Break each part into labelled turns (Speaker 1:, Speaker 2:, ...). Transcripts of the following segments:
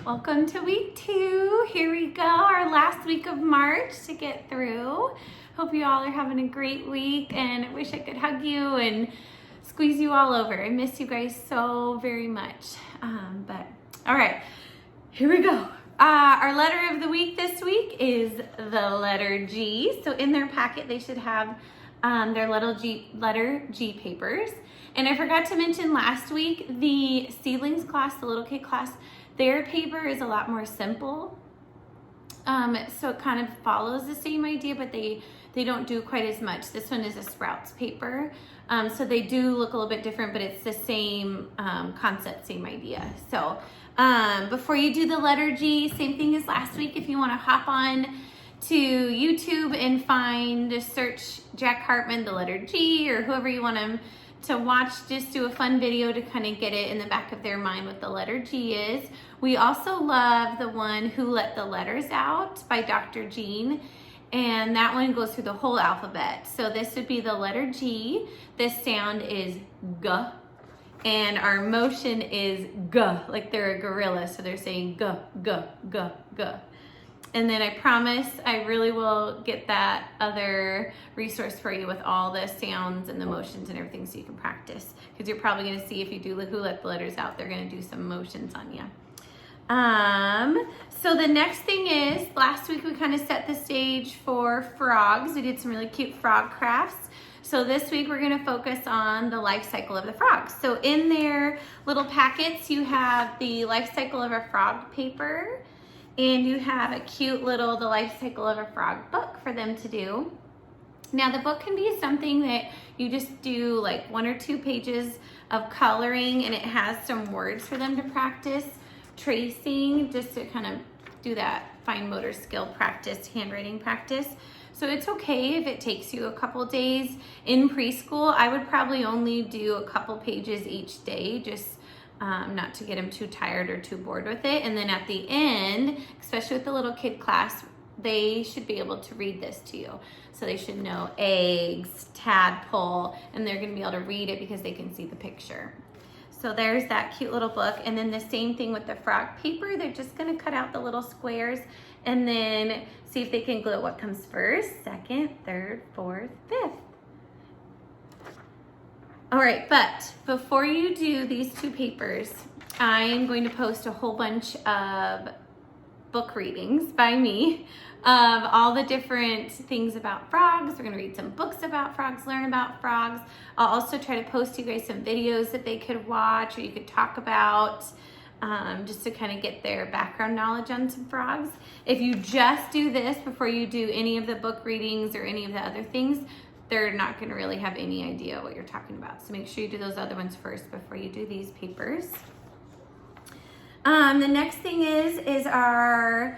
Speaker 1: Welcome to week 2. Here we go, our last week of March to get through. Hope you all are having a great week, and I wish I could hug you and squeeze you all over. I miss you guys so very much. But all right, here we go. Our letter of the week this week is the letter G. So in their packet, they should have their letter G papers. And I forgot to mention last week, the seedlings class, the little kid class, their paper is a lot more simple. So it kind of follows the same idea, but they don't do quite as much. This one is a Sprouts paper. So they do look a little bit different, but it's the same concept, same idea. So before you do the letter G, same thing as last week. If you want to hop on to YouTube and search Jack Hartman, the letter G, or whoever you want them to watch, just do a fun video to kind of get it in the back of their mind what the letter G is. We also love the one Who Let the Letters Out by Dr. Jean, and that one goes through the whole alphabet. So this would be the letter G. This sound is G, and our motion is G, like they're a gorilla, so they're saying G, G, G, G. And then I promise I really will get that other resource for you with all the sounds and the motions and everything so you can practice. Because you're probably going to see if you do Who Let the Letters Out, they're going to do some motions on you. So the next thing is, last week we kind of set the stage for frogs. We did some really cute frog crafts. So this week we're going to focus on the life cycle of the frogs. So in their little packets, you have the life cycle of a frog paper. And you have a cute little, the life cycle of a frog book for them to do. Now the book can be something that you just do like 1 or 2 pages of coloring, and it has some words for them to practice tracing, just to kind of do that fine motor skill practice, handwriting practice. So it's okay if it takes you a couple days. In preschool, I would probably only do a couple pages each day, just not to get them too tired or too bored with it. And then at the end, especially with the little kid class, they should be able to read this to you. So they should know eggs, tadpole, and they're going to be able to read it because they can see the picture. So there's that cute little book. And then the same thing with the frog paper. They're just going to cut out the little squares and then see if they can glue what comes first, second, third, fourth, fifth. All right, but before you do these 2 papers, I am going to post a whole bunch of book readings by me of all the different things about frogs. We're gonna read some books about frogs, learn about frogs. I'll also try to post you guys some videos that they could watch or you could talk about, just to kind of get their background knowledge on some frogs. If you just do this before you do any of the book readings or any of the other things, they're not going to really have any idea what you're talking about. So make sure you do those other ones first before you do these papers. The next thing is our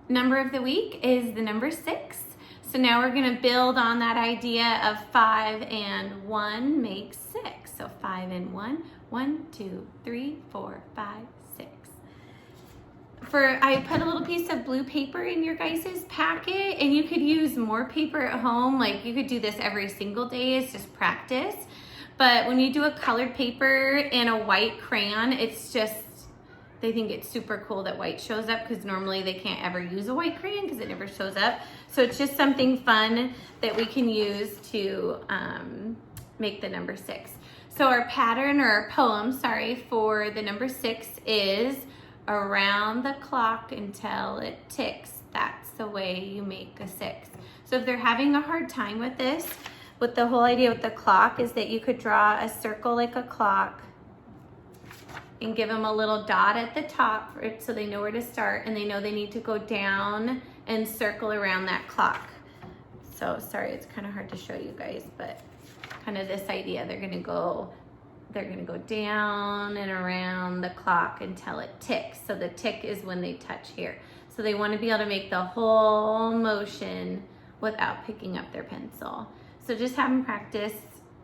Speaker 1: number of the week is the number 6. So now we're going to build on that idea of 5 and 1 makes 6. So 5 and 1, 1, 2, 3, 4, 5, 6. I put a little piece of blue paper in your guys' packet, and you could use more paper at home. Like you could do this every single day, it's just practice. But when you do a colored paper and a white crayon, it's just, they think it's super cool that white shows up because normally they can't ever use a white crayon because it never shows up. So it's just something fun that we can use to make the number 6. So our pattern, or our poem, for the number 6 is around the clock until it ticks. That's the way you make a 6. So if they're having a hard time with this, with the whole idea with the clock is that you could draw a circle like a clock and give them a little dot at the top so they know where to start, and they know they need to go down and circle around that clock. So sorry, it's kind of hard to show you guys, but kind of this idea, they're gonna go down and around the clock until it ticks. So the tick is when they touch here. So they want to be able to make the whole motion without picking up their pencil. So just have them practice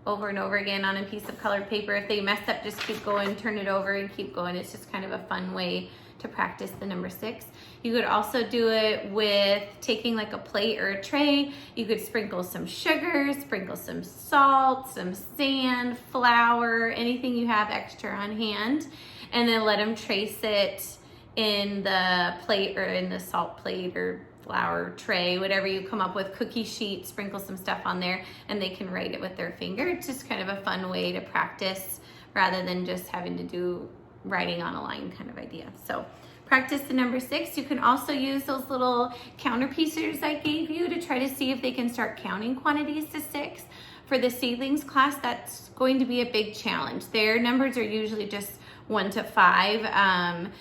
Speaker 1: over and over again on a piece of colored paper. If they mess up, just keep going, turn it over and keep going. It's just kind of a fun way to practice the number 6. You could also do it with taking like a plate or a tray. You could sprinkle some sugar, sprinkle some salt, some sand, flour, anything you have extra on hand, and then let them trace it in the plate or in the salt plate or flour tray, whatever you come up with, cookie sheet, sprinkle some stuff on there, and they can write it with their finger. It's just kind of a fun way to practice rather than just having to do writing on a line kind of idea. So practice the number 6. You can also use those little counter pieces I gave you to try to see if they can start counting quantities to 6. For the seedlings class, that's going to be a big challenge. Their numbers are usually just 1 to 5.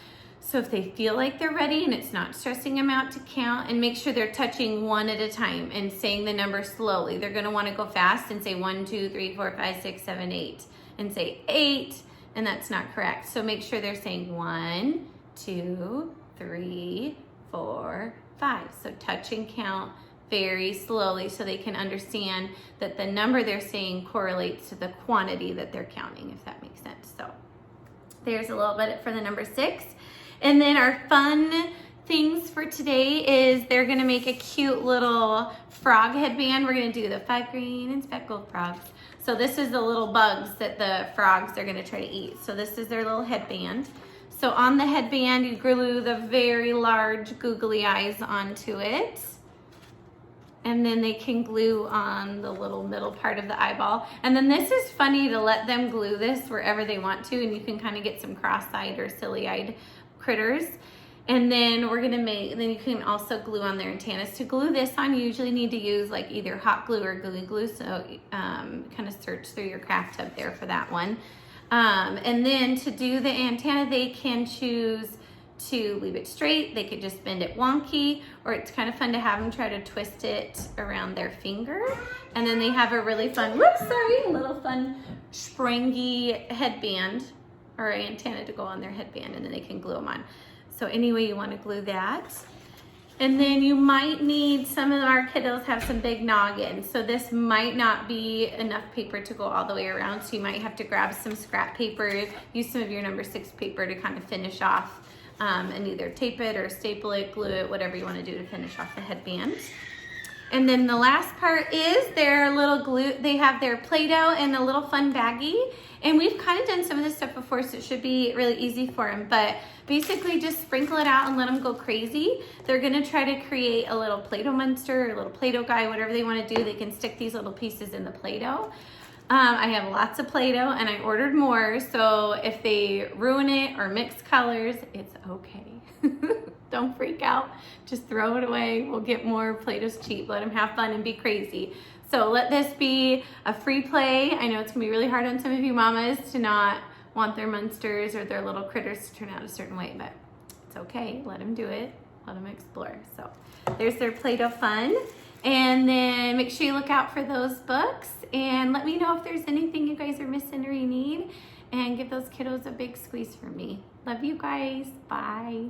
Speaker 1: So if they feel like they're ready and it's not stressing them out to count, and make sure they're touching one at a time and saying the number slowly. They're going to want to go fast and say 1, 2, 3, 4, 5, 6, 7, 8 and say 8, and that's not correct. So make sure they're saying 1, 2, 3, 4, 5. So touch and count very slowly so they can understand that the number they're saying correlates to the quantity that they're counting, if that makes sense. So there's a little bit for the number 6. And then our fun things for today is they're gonna make a cute little frog headband. We're gonna do the 5 green and speckled frogs. So this is the little bugs that the frogs are gonna try to eat. So this is their little headband. So on the headband, you glue the very large googly eyes onto it. And then they can glue on the little middle part of the eyeball. And then this is funny to let them glue this wherever they want to, and you can kind of get some cross-eyed or silly-eyed critters. And then then you can also glue on their antennas. To glue this on, you usually need to use like either hot glue or gooey glue. So kind of search through your craft tub there for that one. And then to do the antenna, they can choose to leave it straight. They could just bend it wonky, or it's kind of fun to have them try to twist it around their finger. And then they have a really fun, little fun springy headband or antenna to go on their headband, and then they can glue them on. So any way you want to glue that. And then you might need, some of our kiddos have some big noggins, so this might not be enough paper to go all the way around, so you might have to grab some scrap paper, use some of your number 6 paper to kind of finish off and either tape it or staple it, glue it, whatever you want to do to finish off the headband. And then the last part is their little glue. They have their Play-Doh and a little fun baggie. And we've kind of done some of this stuff before, so it should be really easy for them. But basically just sprinkle it out and let them go crazy. They're gonna try to create a little Play-Doh monster, or a little Play-Doh guy, whatever they wanna do. They can stick these little pieces in the Play-Doh. I have lots of Play-Doh and I ordered more, so if they ruin it or mix colors, it's okay. Don't freak out, just throw it away. We'll get more. Play-Doh's cheap. Let them have fun and be crazy. So let this be a free play. I know it's gonna be really hard on some of you mamas to not want their monsters or their little critters to turn out a certain way, but it's okay. Let them do it. Let them explore. So there's their Play-Doh fun. And then make sure you look out for those books, and let me know if there's anything you guys are missing or you need, and give those kiddos a big squeeze for me. Love you guys. Bye.